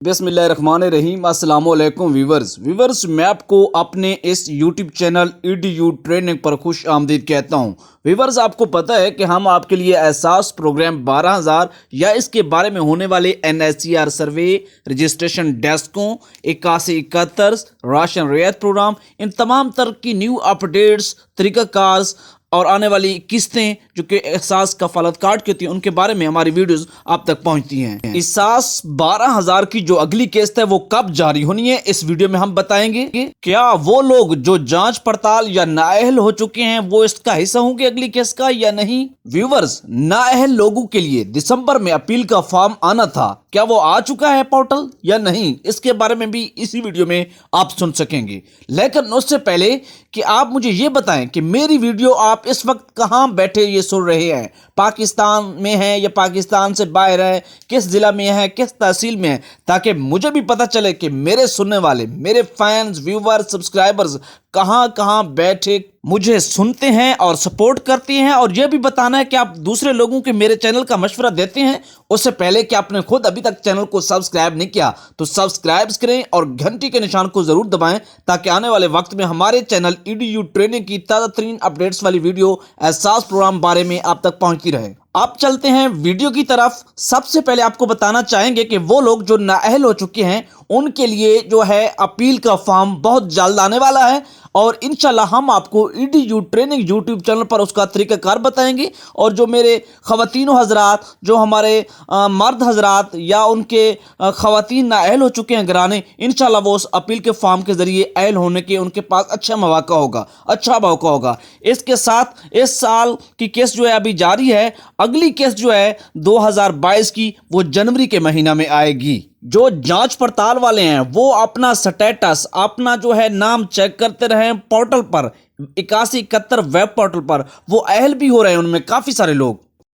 बिस्मिल्लाहिर्रहमानिर्रहीम। अस्सलाम वालेकुम व्यूवर्स मैं आपको अपने इस यूट्यूब चैनल EDU ट्रेनिंग पर खुश आमदीद कहता हूँ। व्यूवर्स, आपको पता है कि हम आपके लिए एहसास प्रोग्राम 12,000 या इसके बारे में होने वाले NSCR सर्वे, रजिस्ट्रेशन डेस्कों, 8171 राशन रियायत प्रोग्राम, इन तमाम तरह की न्यू अपडेट्स, तरीक़ाकार और आने वाली किस्तें जो कि एहसास कफालत कार्ड की होती हैं, उनके बारे में हमारी वीडियोस आप तक पहुंचती हैं। एहसास 12,000 की जो अगली किस्त है वो कब जारी होनी है, इस वीडियो में हम बताएंगे कि क्या वो लोग जो जांच पड़ताल या नाअहल हो चुके हैं वो इसका हिस्सा होंगे अगली किस्त का या नहीं। व्यूवर्स, नाअहल लोगों के लिए दिसंबर में अपील का फॉर्म आना था, क्या वो आ चुका है पोर्टल या नहीं, इसके बारे में भी इसी वीडियो में आप सुन सकेंगे। लेकिन उससे पहले कि आप मुझे ये बताएं कि मेरी वीडियो आप इस वक्त कहां बैठे ये सुन रहे हैं, पाकिस्तान में है या पाकिस्तान से बाहर है, किस जिला में है, किस तहसील में है, ताकि मुझे भी पता चले कि मेरे सुनने वाले, मेरे फैंस, व्यूवर्स, सब्सक्राइबर्स कहां कहां बैठे मुझे सुनते हैं और सपोर्ट करते हैं। और यह भी बताना है कि आप दूसरे लोगों के मेरे चैनल का मशवरा देते हैं। उससे पहले कि आपने खुद अभी तक चैनल को सब्सक्राइब नहीं किया तो सब्सक्राइब करें और घंटी के निशान को जरूर दबाएं, ताकि आने वाले वक्त में हमारे चैनल EDU ट्रेनिंग की ताज़ा तरीन अपडेट्स वाली वीडियो एहसास प्रोग्राम बारे में आप तक पहुंचती रहे। आप चलते हैं वीडियो की तरफ। सबसे पहले आपको बताना चाहेंगे कि वो लोग जो नाअहल हो चुके हैं उनके लिए जो है अपील का फॉर्म बहुत जल्द आने वाला है, और इंशाल्लाह हम आपको EDU ट्रेनिंग यूट्यूब चैनल पर उसका तरीक़ाकार बताएंगे। और जो मेरे ख़वातीनो हज़रात, जो हमारे मर्द हज़रात या उनके ख़वातीन नाअहल हो चुके हैं घराने, इंशाल्लाह वो उस अपील के फॉर्म के ज़रिए अहल होने के उनके पास अच्छा मौका होगा। इसके साथ इस साल की केस जो है अभी जारी है, अगली केस जो है 2022 की वो जनवरी के महीना में आएगी। जो जांच पड़ताल वाले हैं वो अपना स्टेटस, अपना जो है नाम चेक करते रहें पोर्टल पर, 8171 वेब पोर्टल पर। वो अहल भी हो रहे हैं उनमें काफ़ी सारे लोग।